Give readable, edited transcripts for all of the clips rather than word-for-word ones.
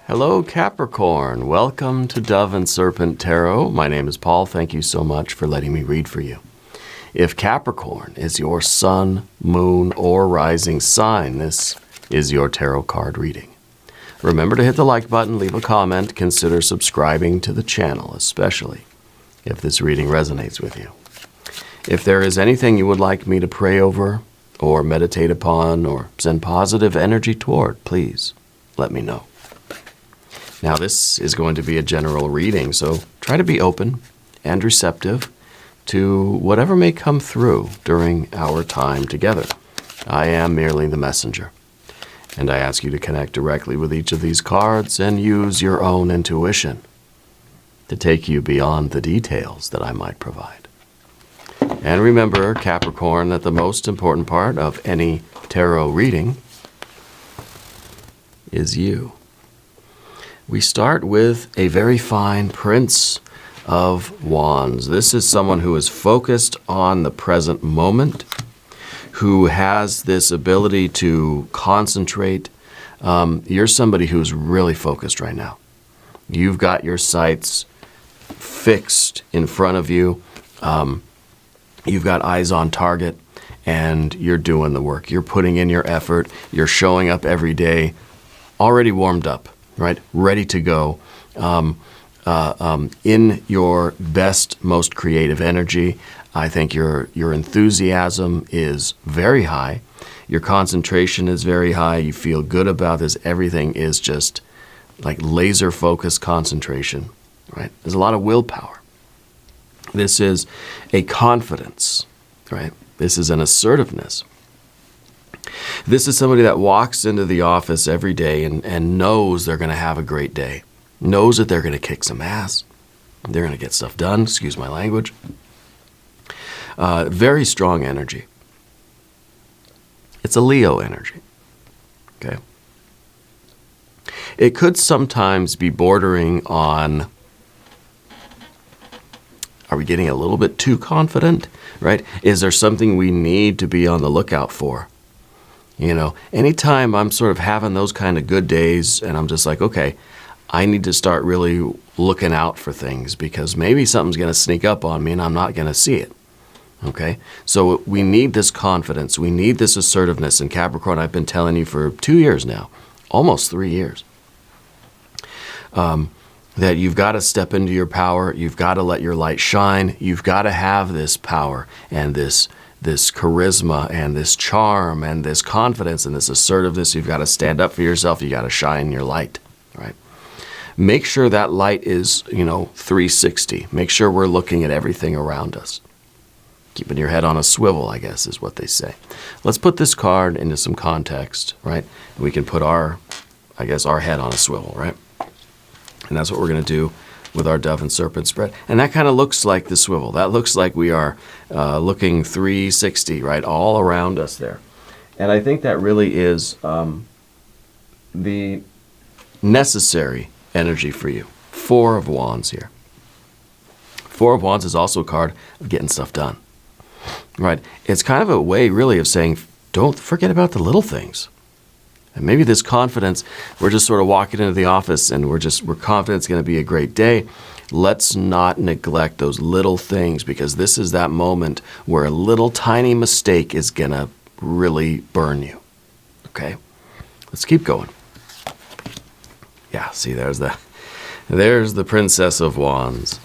Hello, Capricorn. Welcome to Dove and Serpent Tarot. My name is Paul. Thank you so much for letting me read for you. If Capricorn is your sun, moon, or rising sign, this is your tarot card reading. Remember to hit the like button, leave a comment, consider subscribing to the channel, especially if this reading resonates with you. If there is anything you would like me to pray over or meditate upon or send positive energy toward, please let me know. Now, this is going to be a general reading, so try to be open and receptive to whatever may come through during our time together. I am merely the messenger, and I ask you to connect directly with each of these cards and use your own intuition to take you beyond the details that I might provide. And remember, Capricorn, that the most important part of any tarot reading is you. We start with a very fine Prince of Wands. This is someone who is focused on the present moment, who has this ability to concentrate. You're somebody who's really focused right now. You've got your sights fixed in front of you. You've got eyes on target, and you're doing the work. You're putting in your effort. You're showing up every day, already warmed up. Right, ready to go, in your best, most creative energy. I think your enthusiasm is very high. Your concentration is very high. You feel good about this. Everything is just like laser-focused concentration. Right, there's a lot of willpower. This is a confidence. Right, this is an assertiveness. This is somebody that walks into the office every day and knows they're going to have a great day, knows that they're going to kick some ass, they're going to get stuff done, excuse my language. Very strong energy. It's a Leo energy, okay? It could sometimes be bordering on, are we getting a little bit too confident, right? Is there something we need to be on the lookout for? You know, anytime I'm sort of having those kind of good days and I'm just like, okay, I need to start really looking out for things because maybe something's going to sneak up on me and I'm not going to see it. Okay, so we need this confidence. We need this assertiveness. And Capricorn, I've been telling you for 2 years now, almost 3 years, that you've got to step into your power. You've got to let your light shine. You've got to have this power and this charisma and this charm and this confidence and this assertiveness. You've got to stand up for yourself. You got to shine your light, right? Make sure that light is, 360. Make sure we're looking at everything around us. Keeping your head on a swivel, I guess, is what they say. Let's put this card into some context, right? We can put our head on a swivel, right? And that's what we're going to do with our Dove and Serpent spread. And that kind of looks like the swivel. That looks like we are looking 360, right, all around us there. And I think that really is the necessary energy for you. 4 of Wands here. 4 of Wands is also a card of getting stuff done, right? It's kind of a way, really, of saying, don't forget about the little things. And maybe this confidence, we're just sort of walking into the office and we're confident it's going to be a great day. Let's not neglect those little things because this is that moment where a little tiny mistake is going to really burn you. Okay? Let's keep going. Yeah, see, there's the Princess of Wands.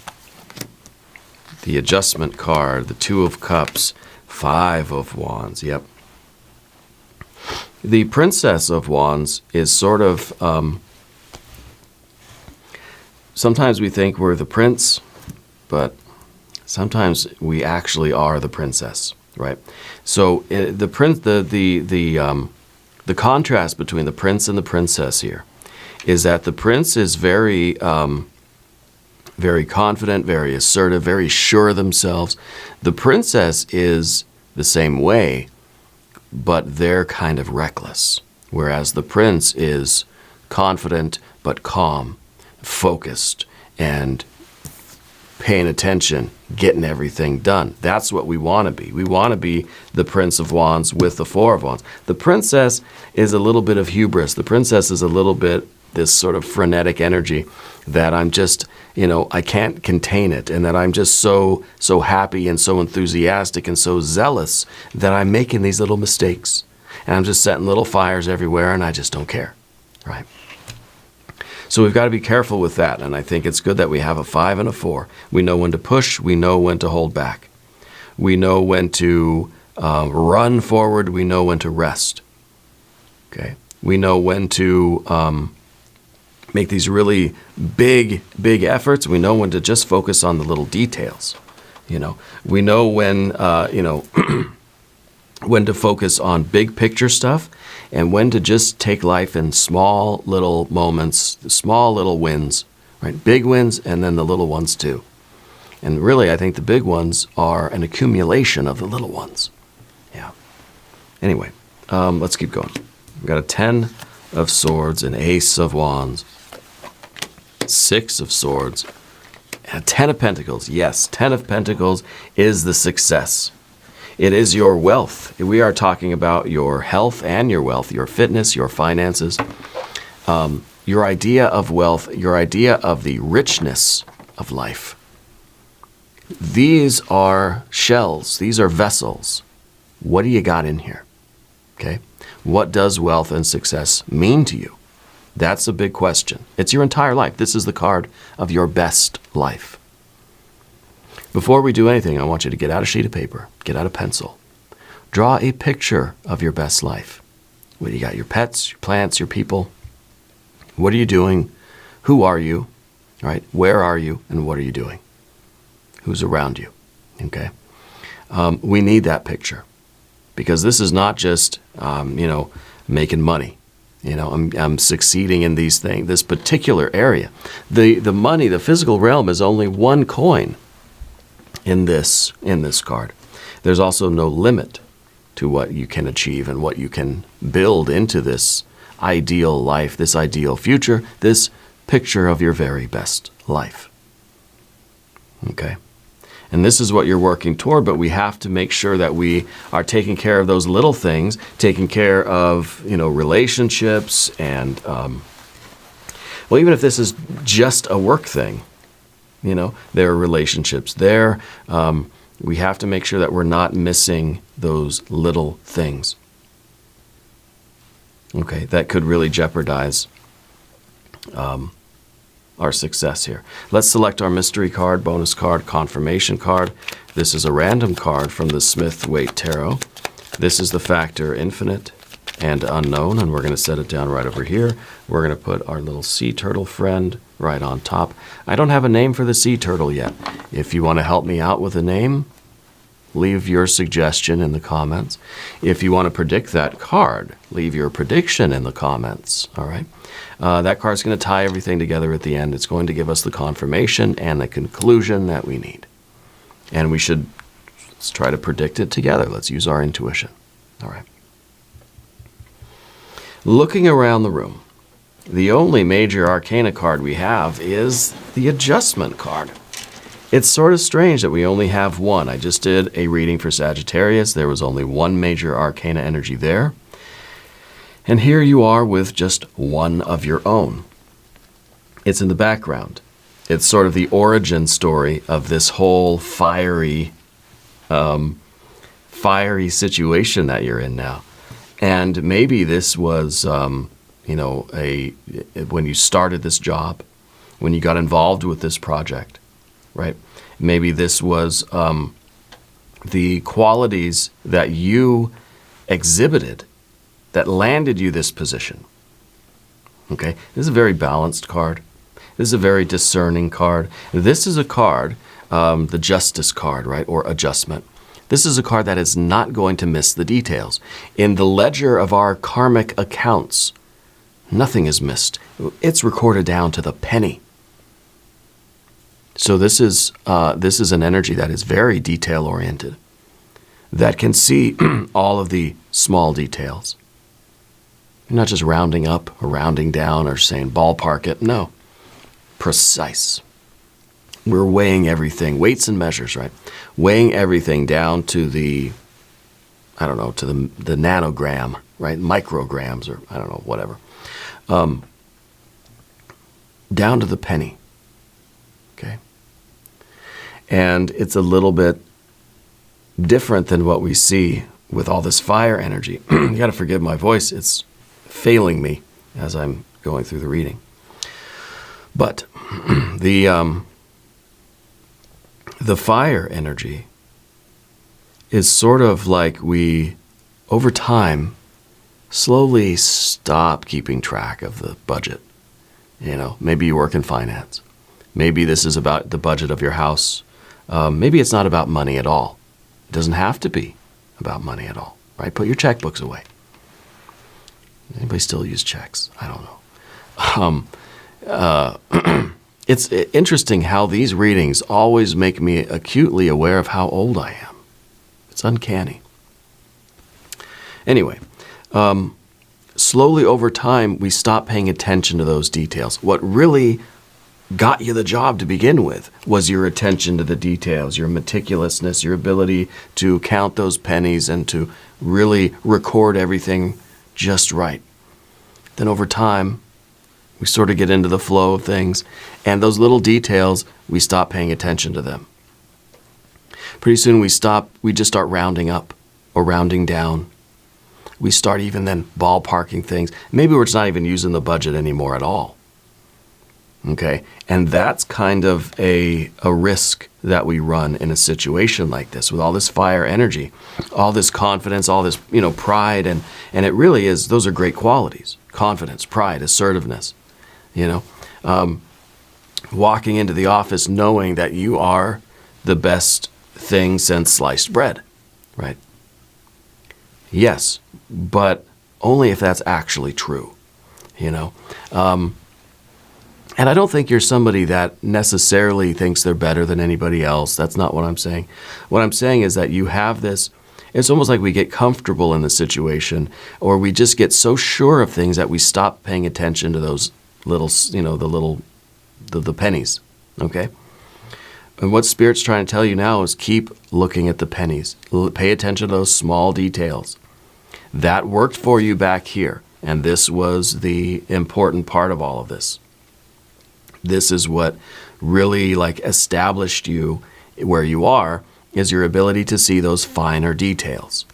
The Adjustment card, the 2 of Cups, 5 of Wands. Yep. The Princess of Wands is sort of, sometimes we think we're the prince, but sometimes we actually are the princess, right? So the contrast between the prince and the princess here is that the prince is very, very confident, very assertive, very sure of themselves. The princess is the same way, but they're kind of reckless, whereas the prince is confident but calm, focused, and paying attention, getting everything done. That's what we want to be. We want to be the Prince of Wands with the 4 of Wands. The princess is a little bit of hubris. The princess is a little bit this sort of frenetic energy that I'm just, I can't contain it, and that I'm just so happy and so enthusiastic and so zealous that I'm making these little mistakes. And I'm just setting little fires everywhere, and I just don't care, right? So we've got to be careful with that, and I think it's good that we have a 5 and a 4. We know when to push. We know when to hold back. We know when to run forward. We know when to rest. Okay. We know when to make these really big efforts. We know when to just focus on the little details. We know when when to focus on big picture stuff, and when to just take life in small little moments, small little wins, right? Big wins, and then the little ones too. And really, I think the big ones are an accumulation of the little ones. Yeah. Anyway, let's keep going. We've got a 10 of Swords, an Ace of Wands, 6 of Swords, and a 10 of Pentacles. Yes, 10 of Pentacles is the success. It is your wealth. We are talking about your health and your wealth, your fitness, your finances, your idea of wealth, your idea of the richness of life. These are shells. These are vessels. What do you got in here? Okay. What does wealth and success mean to you? That's a big question. It's your entire life. This is the card of your best life. Before we do anything, I want you to get out a sheet of paper, get out a pencil. Draw a picture of your best life. What do you got? Your pets, your plants, your people. What are you doing? Who are you? Right? Where are you? And what are you doing? Who's around you? Okay? We need that picture, because this is not just, making money. I'm succeeding in these things, this particular area. The money, the physical realm, is only one coin in this card. There's also no limit to what you can achieve and what you can build into this ideal life, this ideal future, this picture of your very best life. Okay? And this is what you're working toward, but we have to make sure that we are taking care of those little things, taking care of, relationships, and, even if this is just a work thing, there are relationships there. We have to make sure that we're not missing those little things. Okay, that could really jeopardize our success here. Let's select our mystery card, bonus card, confirmation card. This is a random card from the Smith-Waite Tarot. This is the factor infinite and unknown, and we're going to set it down right over here. We're going to put our little sea turtle friend right on top. I don't have a name for the sea turtle yet. If you want to help me out with a name, leave your suggestion in the comments. If you want to predict that card, leave your prediction in the comments. All right. That card's going to tie everything together at the end. It's going to give us the confirmation and the conclusion that we need. And let's try to predict it together. Let's use our intuition. All right. Looking around the room, the only major arcana card we have is the adjustment card. It's sort of strange that we only have one. I just did a reading for Sagittarius. There was only one major arcana energy there. And here you are with just one of your own. It's in the background. It's sort of the origin story of this whole fiery situation that you're in now. And maybe this was, when you started this job, when you got involved with this project, right? Maybe this was the qualities that you exhibited that landed you this position. Okay, this is a very balanced card. This is a very discerning card. This is a card, the Justice card, right, or adjustment. This is a card that is not going to miss the details. In the ledger of our karmic accounts, nothing is missed. It's recorded down to the penny. So this is an energy that is very detail-oriented, that can see all of the small details. You're not just rounding up or rounding down or saying ballpark it. No, precise. We're weighing everything, weights and measures, right? Weighing everything down to the nanogram, right? Micrograms, or I don't know, whatever. down to the penny. Okay? And it's a little bit different than what we see with all this fire energy. You got to forgive my voice. It's failing me as I'm going through the reading. But the fire energy is sort of like we, over time, slowly stop keeping track of the budget. You know, maybe you work in finance. Maybe this is about the budget of your house. Maybe it's not about money at all. It doesn't have to be about money at all, right? Put your checkbooks away. Anybody still use checks? I don't know. It's interesting how these readings always make me acutely aware of how old I am. It's uncanny. Anyway, slowly over time, we stop paying attention to those details. What really got you the job to begin with was your attention to the details, your meticulousness, your ability to count those pennies and to really record everything just right. Then over time, we sort of get into the flow of things, and those little details, we stop paying attention to them. Pretty soon we just start rounding up or rounding down. We start even then ballparking things. Maybe we're just not even using the budget anymore at all. Okay? And that's kind of a risk that we run in a situation like this with all this fire energy, all this confidence, all this, pride, and it really is, those are great qualities. Confidence, pride, assertiveness, walking into the office knowing that you are the best thing since sliced bread, right? Yes, but only if that's actually true, And I don't think you're somebody that necessarily thinks they're better than anybody else. That's not what I'm saying. What I'm saying is that you have this, it's almost like we get comfortable in the situation, or we just get so sure of things that we stop paying attention to those little, the pennies, okay? And what Spirit's trying to tell you now is keep looking at the pennies. Pay attention to those small details. That worked for you back here, and this was the important part of all of this. This is what really established you where you are, is your ability to see those finer details.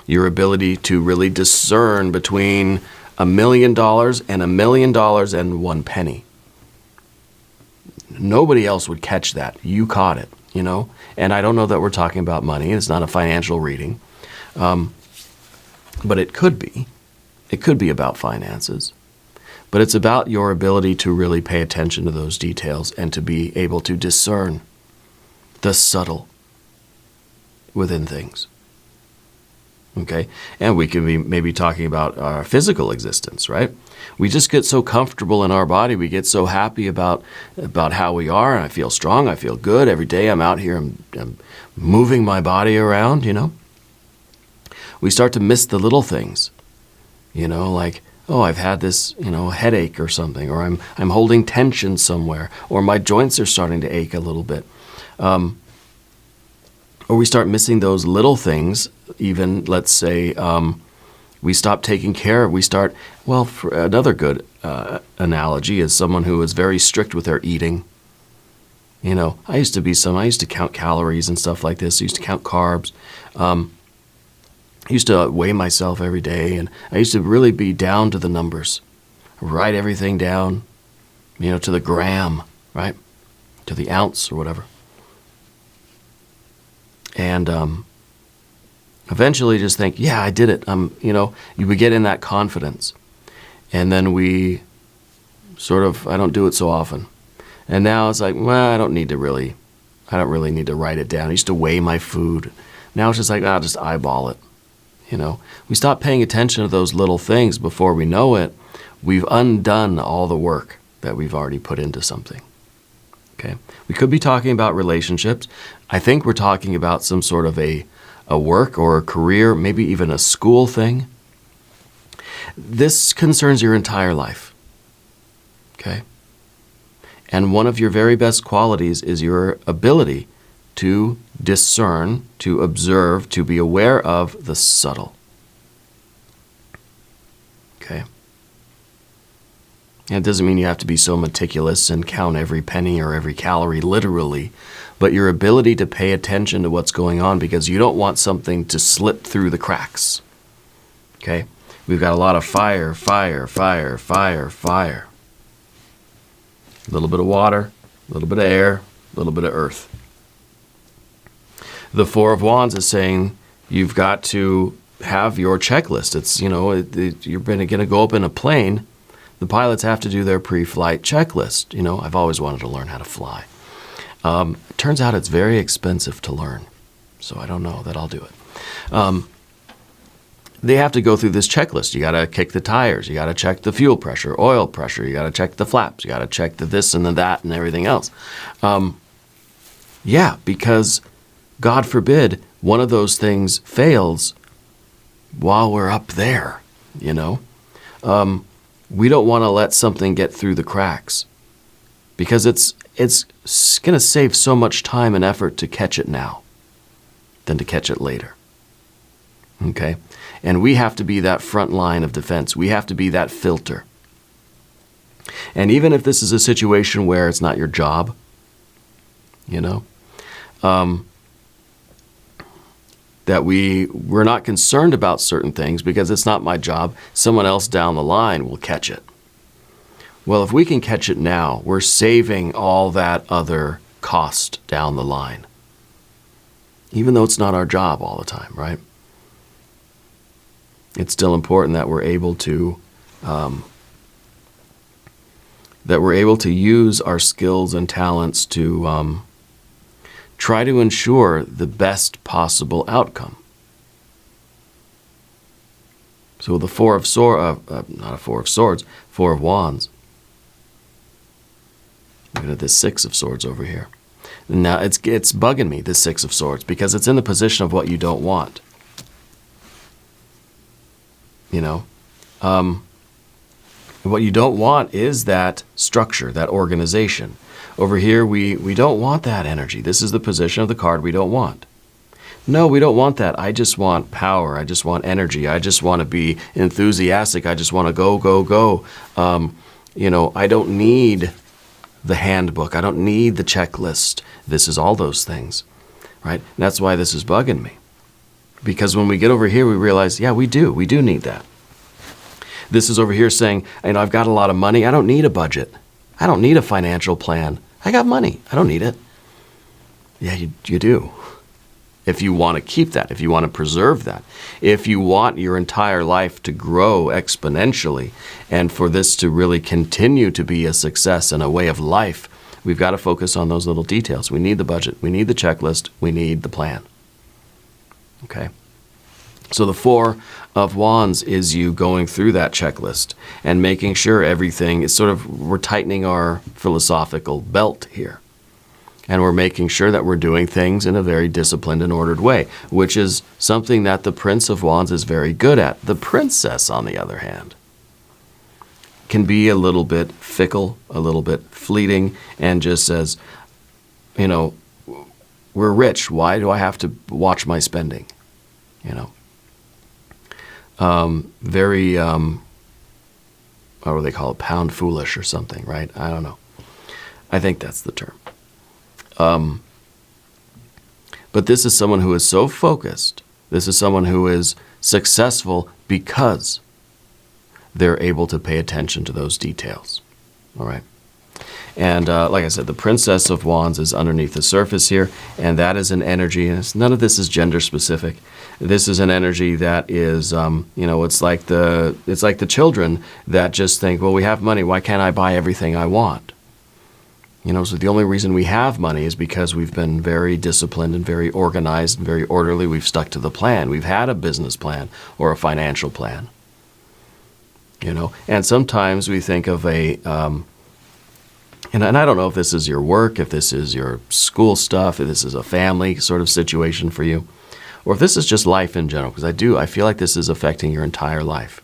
Your ability to really discern between $1 million and $1 million and 1 penny. Nobody else would catch that. You caught it, And I don't know that we're talking about money. It's not a financial reading. But it could be. It could be about finances. But it's about your ability to really pay attention to those details and to be able to discern the subtle within things. Okay? And we can be maybe talking about our physical existence, right? We just get so comfortable in our body. We get so happy about how we are. And I feel strong. I feel good. Every day I'm out here. I'm moving my body around, We start to miss the little things, oh, I've had this, headache or something, or I'm holding tension somewhere, or my joints are starting to ache a little bit. Or we start missing those little things, even, let's say, we stop taking care of, for another good analogy is someone who is very strict with their eating. I used to count calories and stuff like this. I used to count carbs. I used to weigh myself every day, and I used to really be down to the numbers, write everything down, to the gram, right? To the ounce or whatever. And eventually just think, yeah, I did it. We get in that confidence. And then we I don't do it so often. And now it's like, well, I don't really need to write it down. I used to weigh my food. Now it's just like, I'll just eyeball it. We stop paying attention to those little things. Before we know it, we've undone all the work that we've already put into something. Okay? We could be talking about relationships. I think we're talking about some sort of a work or a career, maybe even a school thing. This concerns your entire life. Okay? And one of your very best qualities is your ability to discern, to observe, to be aware of the subtle. Okay? And it doesn't mean you have to be so meticulous and count every penny or every calorie literally, but your ability to pay attention to what's going on, because you don't want something to slip through the cracks. Okay? We've got a lot of fire, fire, fire, fire, fire. A little bit of water, a little bit of air, a little bit of earth. The Four of Wands is saying you've got to have your checklist. It's, you're going to go up in a plane. The pilots have to do their pre-flight checklist. I've always wanted to learn how to fly. It turns out it's very expensive to learn, so I don't know that I'll do it. They have to go through this checklist. You got to kick the tires. You got to check the fuel pressure, oil pressure. You got to check the flaps. You got to check the this and the that and everything else. Because God forbid one of those things fails while we're up there, We don't want to let something get through the cracks, because it's going to save so much time and effort to catch it now than to catch it later. Okay? And we have to be that front line of defense. We have to be that filter. And even if this is a situation where it's not your job, that we're not concerned about certain things because it's not my job, someone else down the line will catch it. Well, if we can catch it now, we're saving all that other cost down the line, even though it's not our job all the time, right? It's still important that we're able to use our skills and talents to try to ensure the best possible outcome. So the Four of Wands. Look at this Six of Swords over here. Now it's bugging me, this Six of Swords, because it's in the position of what you don't want. What you don't want is that structure, that organization. Over here, we don't want that energy. This is the position of the card we don't want. No, we don't want that. I just want power. I just want energy. I just want to be enthusiastic. I just want to go, go, go. I don't need the handbook. I don't need the checklist. This is all those things, right? And that's why this is bugging me. Because when we get over here, we realize, yeah, we do need that. This is over here saying, I've got a lot of money. I don't need a budget. I don't need a financial plan. I got money. I don't need it. Yeah, you do. If you want to keep that, if you want to preserve that, if you want your entire life to grow exponentially and for this to really continue to be a success and a way of life, we've got to focus on those little details. We need the budget. We need the checklist. We need the plan. Okay? So the Four of Wands is you going through that checklist and making sure everything is we're tightening our philosophical belt here. And we're making sure that we're doing things in a very disciplined and ordered way, which is something that the Prince of Wands is very good at. The Princess, on the other hand, can be a little bit fickle, a little bit fleeting, and just says, we're rich. Why do I have to watch my spending? Very, what do they call it? Pound foolish or something, right? I don't know. I think that's the term. But this is someone who is so focused. This is someone who is successful because they're able to pay attention to those details. All right. And like I said, the Princess of Wands is underneath the surface here, and that is an energy, and none of this is gender specific. This is an energy that is, it's like the children that just think, well, we have money, why can't I buy everything I want? So the only reason we have money is because we've been very disciplined and very organized and very orderly. We've stuck to the plan. We've had a business plan or a financial plan. And sometimes we think of and I don't know if this is your work, if this is your school stuff, if this is a family sort of situation for you, or if this is just life in general, because I feel like this is affecting your entire life.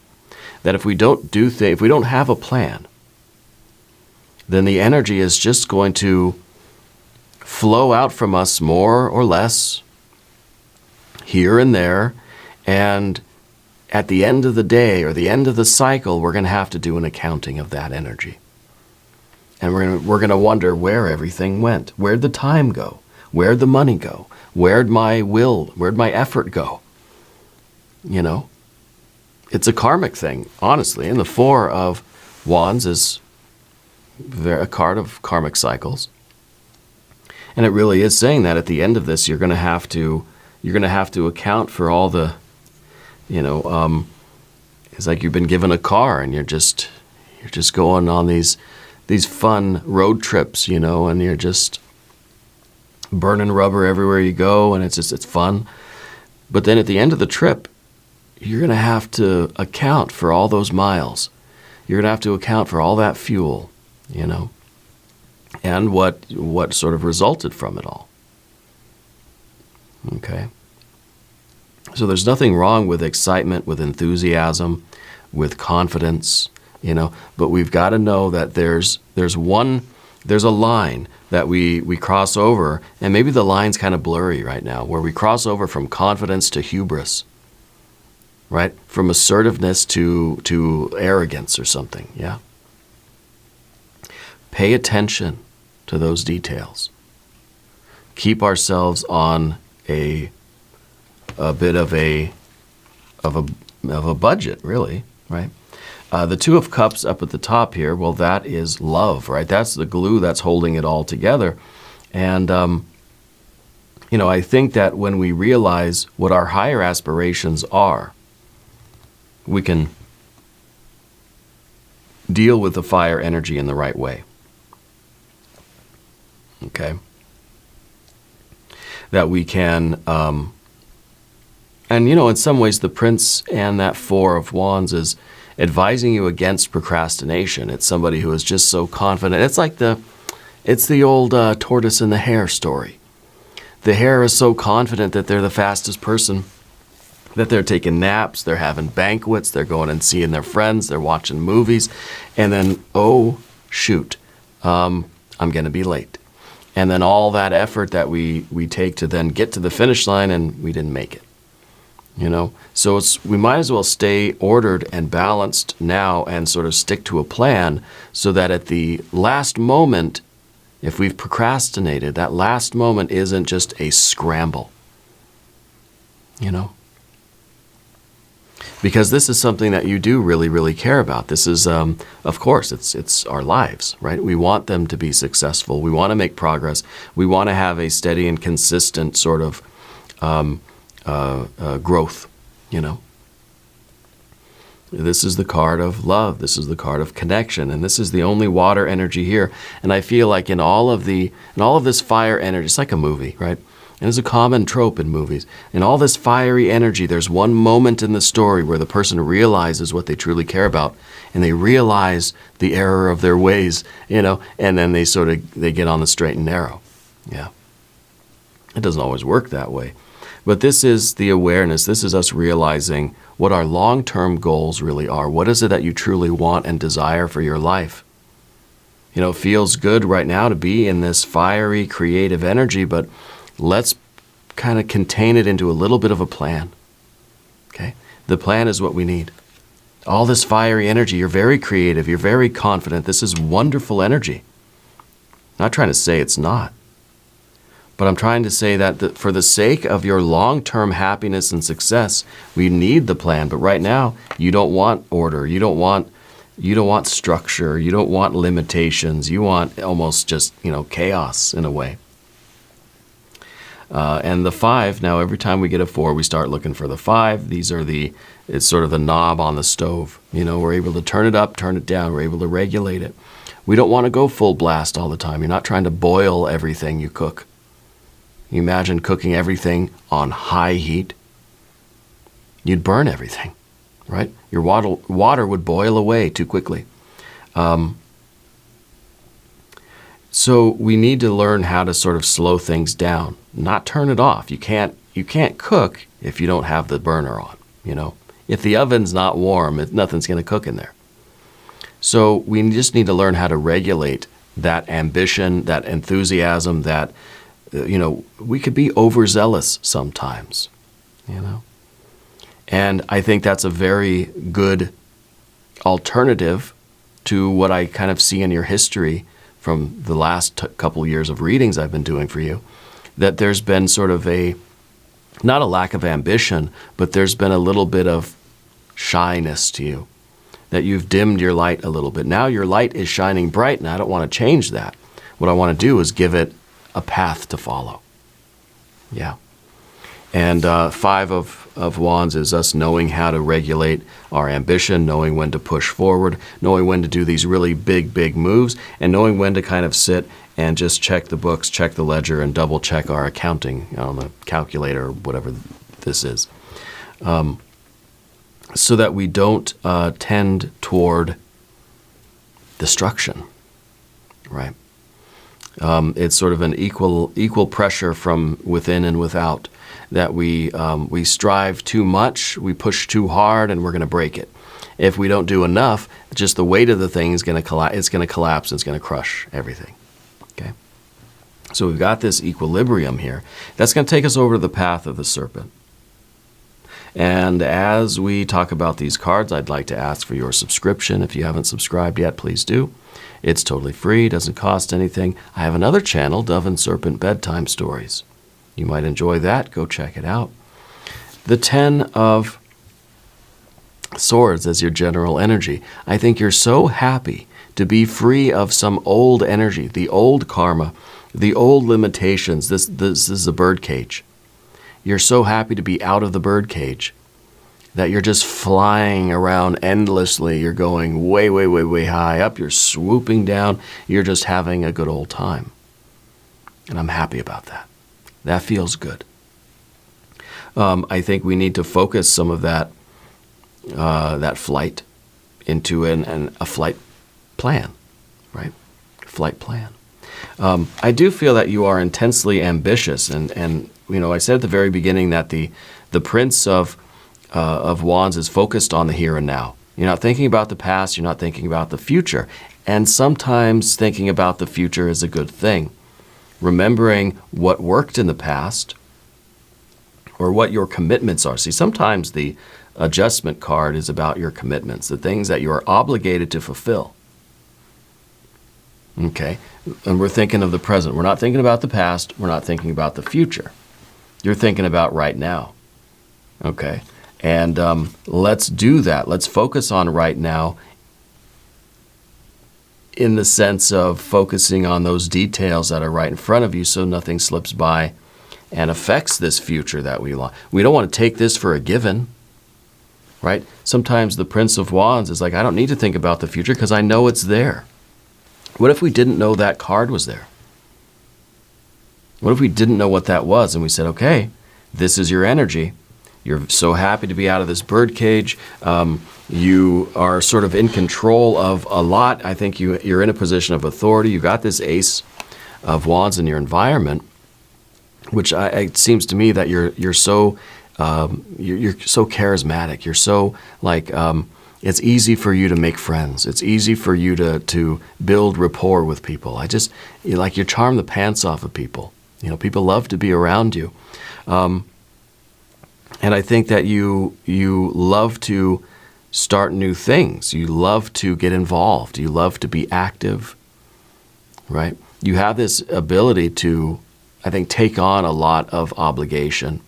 That if we don't if we don't have a plan, then the energy is just going to flow out from us more or less here and there, and at the end of the day or the end of the cycle, we're going to have to do an accounting of that energy. And we're going to wonder where everything went. Where'd the time go? Where'd the money go? Where'd my will, where'd my effort go? You know, it's a karmic thing, honestly. And the Four of Wands is a card of karmic cycles. And it really is saying that at the end of this, you're going to have to account for all the, it's like you've been given a car and you're just going on these fun road trips, and you're just burning rubber everywhere you go, and it's fun. But then at the end of the trip, you're going to have to account for all those miles. You're going to have to account for all that fuel, and what sort of resulted from it all. Okay. So there's nothing wrong with excitement, with enthusiasm, with confidence, but we've got to know that there's a line that we cross over, and maybe the line's kind of blurry right now, where we cross over from confidence to hubris, right? From assertiveness to arrogance or something, yeah? Pay attention to those details. Keep ourselves on a bit of a budget, really, right? The Two of Cups up at the top here, well, that is love, right? That's the glue that's holding it all together. And, I think that when we realize what our higher aspirations are, we can deal with the fire energy in the right way. Okay? That we can, and in some ways the Prince and that Four of Wands is advising you against procrastination. It's somebody who is just so confident. It's like the old tortoise and the hare story. The hare is so confident that they're the fastest person, that they're taking naps, they're having banquets, they're going and seeing their friends, they're watching movies, and then, oh, shoot, I'm going to be late. And then all that effort that we take to then get to the finish line, and we didn't make it. So we might as well stay ordered and balanced now and sort of stick to a plan, so that at the last moment, if we've procrastinated, that last moment isn't just a scramble. Because this is something that you do really, really care about. This is, of course, it's our lives, right? We want them to be successful. We want to make progress. We want to have a steady and consistent sort of growth, This is the card of love. This is the card of connection, and this is the only water energy here. And I feel like in all of this fire energy, it's like a movie, right? And it's a common trope in movies. In all this fiery energy, there's one moment in the story where the person realizes what they truly care about, and they realize the error of their ways, and then they get on the straight and narrow. Yeah. It doesn't always work that way. But this is the awareness. This is us realizing what our long-term goals really are. What is it that you truly want and desire for your life? It feels good right now to be in this fiery, creative energy, but let's kind of contain it into a little bit of a plan. Okay? The plan is what we need. All this fiery energy, you're very creative, you're very confident. This is wonderful energy. I'm not trying to say it's not. But I'm trying to say that for the sake of your long-term happiness and success, we need the plan. But right now, you don't want order. You don't want structure. You don't want limitations. You want almost just, chaos in a way. And the 5, now every time we get a 4, we start looking for the 5. It's sort of the knob on the stove. We're able to turn it up, turn it down. We're able to regulate it. We don't want to go full blast all the time. You're not trying to boil everything you cook. You imagine cooking everything on high heat. You'd burn everything, right? Your water would boil away too quickly. So we need to learn how to sort of slow things down, not turn it off. You can't cook if you don't have the burner on, If the oven's not warm, nothing's going to cook in there. So we just need to learn how to regulate that ambition, that enthusiasm, that we could be overzealous sometimes, And I think that's a very good alternative to what I kind of see in your history from the last couple years of readings I've been doing for you, that there's been sort of not a lack of ambition, but there's been a little bit of shyness to you, that you've dimmed your light a little bit. Now your light is shining bright, and I don't want to change that. What I want to do is give it a path to follow. Yeah. And Five of Wands is us knowing how to regulate our ambition, knowing when to push forward, knowing when to do these really big moves, and knowing when to kind of sit and just check the books, check the ledger, and double check our accounting on the calculator or whatever this is. So that we don't tend toward destruction, right? It's sort of an equal pressure from within and without, that we strive too much, we push too hard, and we're going to break it. If we don't do enough, just the weight of the thing is going to collapse. It's going to collapse. It's going to crush everything. Okay. So we've got this equilibrium here. That's going to take us over to the path of the serpent. And as we talk about these cards, I'd like to ask for your subscription. If you haven't subscribed yet, please do. It's totally free, doesn't cost anything. I have another channel, Dove and Serpent Bedtime Stories. You might enjoy that. Go check it out. The 10 of Swords as your general energy. I think you're so happy to be free of some old energy, the old karma, the old limitations. This is a bird cage. You're so happy to be out of the bird cage that you're just flying around endlessly. You're going way high up. You're swooping down. You're just having a good old time. And I'm happy about that. That feels good. I think we need to focus some of that flight into a flight plan, right? Flight plan. I do feel that you are intensely ambitious, and you know, I said at the very beginning that the Prince of Wands is focused on the here and now. You're not thinking about the past. You're not thinking about the future, and sometimes thinking about the future is a good thing. Remembering what worked in the past, or what your commitments are. See, sometimes the Adjustment card is about your commitments, the things that you are obligated to fulfill. Okay, and we're thinking of the present. We're not thinking about the past. We're not thinking about the future. You're thinking about right now. Okay, and let's do that. Let's focus on right now in the sense of focusing on those details that are right in front of you so nothing slips by and affects this future that we want. We don't want to take this for a given, right? Sometimes the Prince of Wands is like, I don't need to think about the future because I know it's there. What if we didn't know that card was there? What if we didn't know what that was and we said, okay, this is your energy. You're so happy to be out of this bird cage. You are sort of in control of a lot. I think you're in a position of authority. You got this Ace of Wands in your environment, which it seems to me that you're so charismatic. You're so like it's easy for you to make friends. It's easy for you to build rapport with people. You charm the pants off of people. You know, people love to be around you. And I think that you love to start new things. You love to get involved. You love to be active, right? You have this ability to, I think, take on a lot of obligation.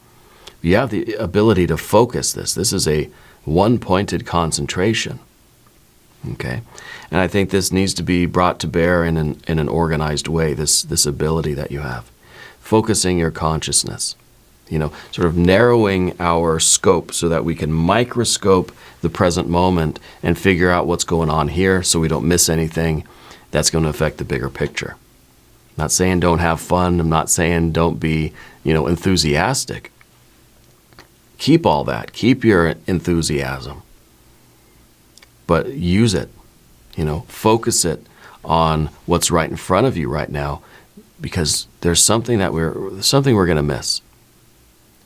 You have the ability to focus this. This is a one-pointed concentration, okay? And I think this needs to be brought to bear in an organized way, this ability that you have. Focusing your consciousness, you know, sort of narrowing our scope so that we can microscope the present moment and figure out what's going on here so we don't miss anything that's going to affect the bigger picture. I'm not saying don't have fun. I'm not saying don't be, enthusiastic. Keep all that. Keep your enthusiasm. But use it. Focus it on what's right in front of you right now, because there's something we're going to miss.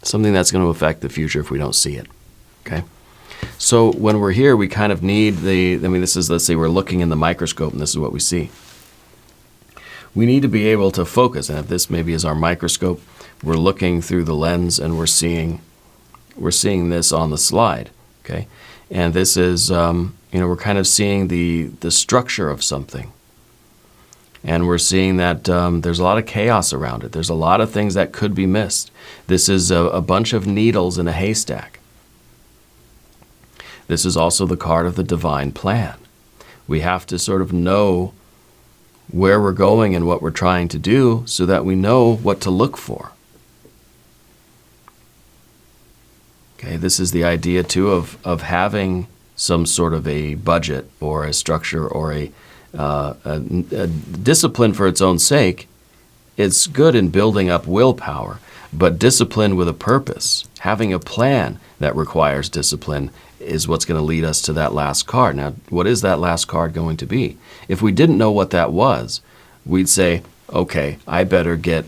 Something that's going to affect the future if we don't see it. Okay? So when we're here, we kind of need let's say we're looking in the microscope and this is what we see. We need to be able to focus, and if this maybe is our microscope, we're looking through the lens and we're seeing we're seeing this on the slide, okay? And this is, we're kind of seeing the structure of something. And we're seeing that there's a lot of chaos around it. There's a lot of things that could be missed. This is a bunch of needles in a haystack. This is also the card of the divine plan. We have to sort of know where we're going and what we're trying to do so that we know what to look for. Okay, this is the idea, too, of having some sort of a budget or a structure or a discipline for its own sake. It's good in building up willpower, but discipline with a purpose, having a plan that requires discipline, is what's going to lead us to that last card. Now, what is that last card going to be? If we didn't know what that was, we'd say, okay, I better get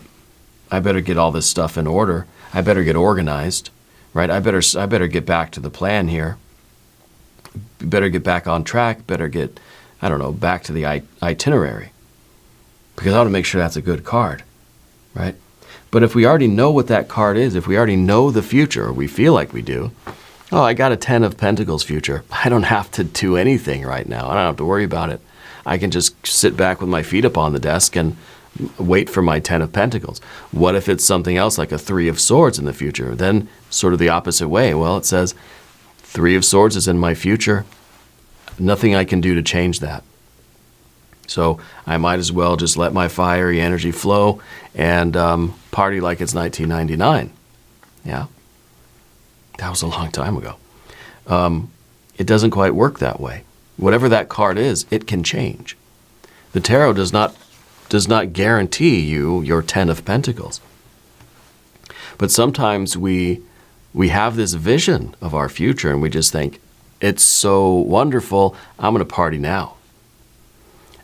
all this stuff in order. I better get organized, right? I better get back to the plan here. Better get back on track. Better get, back to the itinerary, because I want to make sure that's a good card, right? But if we already know what that card is, if we already know the future, or we feel like we do, oh, I got a 10 of Pentacles future. I don't have to do anything right now. I don't have to worry about it. I can just sit back with my feet up on the desk and wait for my 10 of Pentacles. What if it's something else like a 3 of Swords in the future? Then sort of the opposite way. Well, it says 3 of Swords is in my future. Nothing I can do to change that. So I might as well just let my fiery energy flow and party like it's 1999. Yeah. That was a long time ago. It doesn't quite work that way. Whatever that card is, it can change. The tarot does not guarantee you your 10 of Pentacles. But sometimes we have this vision of our future and we just think, it's so wonderful, I'm going to party now.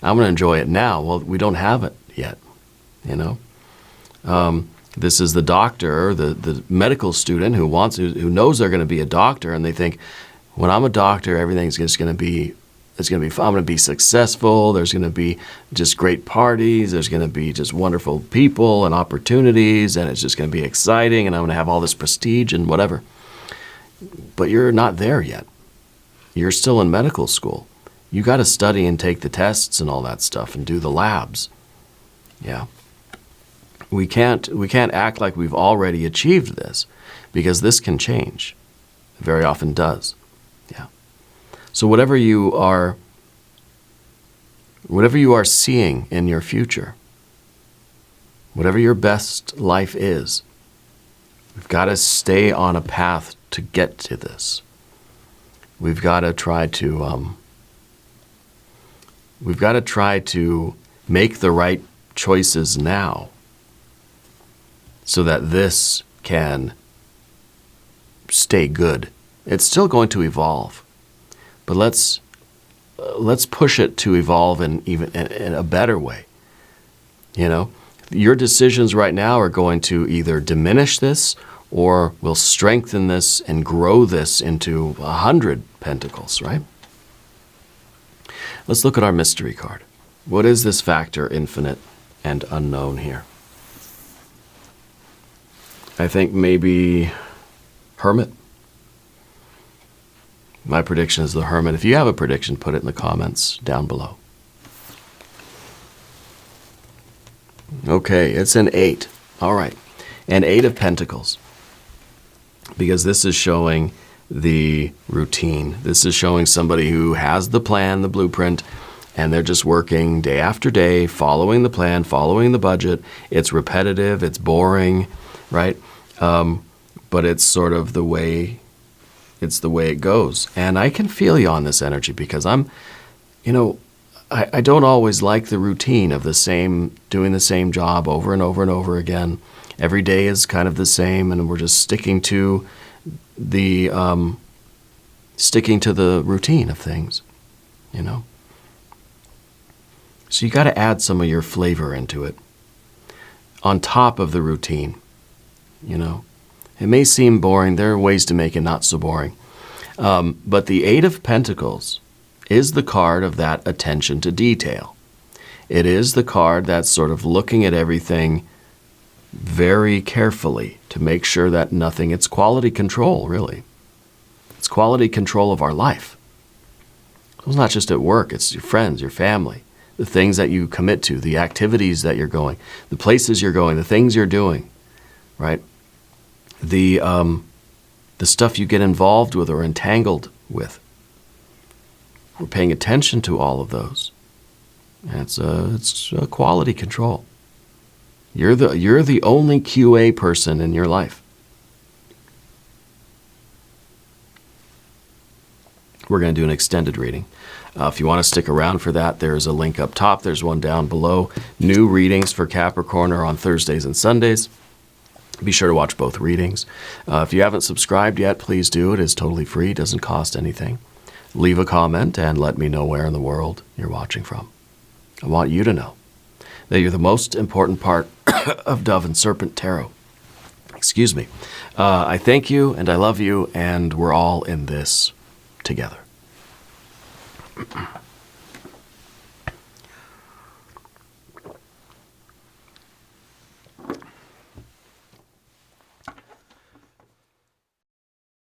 I'm going to enjoy it now. Well, we don't have it yet, This is the doctor, the medical student who knows they're going to be a doctor, and they think, when I'm a doctor, everything's just going to be, I'm going to be successful. There's going to be just great parties. There's going to be just wonderful people and opportunities, and it's just going to be exciting, and I'm going to have all this prestige and whatever. But you're not there yet. You're still in medical school. You got to study and take the tests and all that stuff and do the labs. Yeah. We can't act like we've already achieved this, because this can change. It very often does. Yeah. So whatever you are seeing in your future, whatever your best life is, we've got to stay on a path to get to this. We've got to try to make the right choices now, so that this can stay good. It's still going to evolve, but let's push it to evolve in a better way. Your decisions right now are going to either diminish this or will strengthen this and grow this into 100 pentacles, right? Let's look at our mystery card. What is this factor, infinite and unknown here? I think maybe Hermit. My prediction is the Hermit. If you have a prediction, put it in the comments down below. Okay, it's an 8. All right, an 8 of Pentacles. Because this is showing the routine. This is showing somebody who has the plan, the blueprint, and they're just working day after day, following the plan, following the budget. It's repetitive, it's boring, right? But it's sort of the way it goes. And I can feel you on this energy, because I don't always like the routine of doing the same job over and over and over again. Every day is kind of the same, and we're just sticking to the routine of things, So you got to add some of your flavor into it, on top of the routine. It may seem boring. There are ways to make it not so boring. But the 8 of Pentacles is the card of that attention to detail. It is the card that's sort of looking at everything very carefully to make sure that nothing, it's quality control, really. It's quality control of our life. It's not just at work, it's your friends, your family, the things that you commit to, the activities that you're going, the places you're going, the things you're doing, right? The stuff you get involved with or entangled with. We're paying attention to all of those. And it's a quality control. You're the only QA person in your life. We're going to do an extended reading. If you want to stick around for that, there's a link up top. There's one down below. New readings for Capricorn are on Thursdays and Sundays. Be sure to watch both readings. If you haven't subscribed yet, please do. It is totally free. Doesn't cost anything. Leave a comment and let me know where in the world you're watching from. I want you to know that you're the most important part of Dove and Serpent Tarot. Excuse me. I thank you and I love you, and we're all in this together.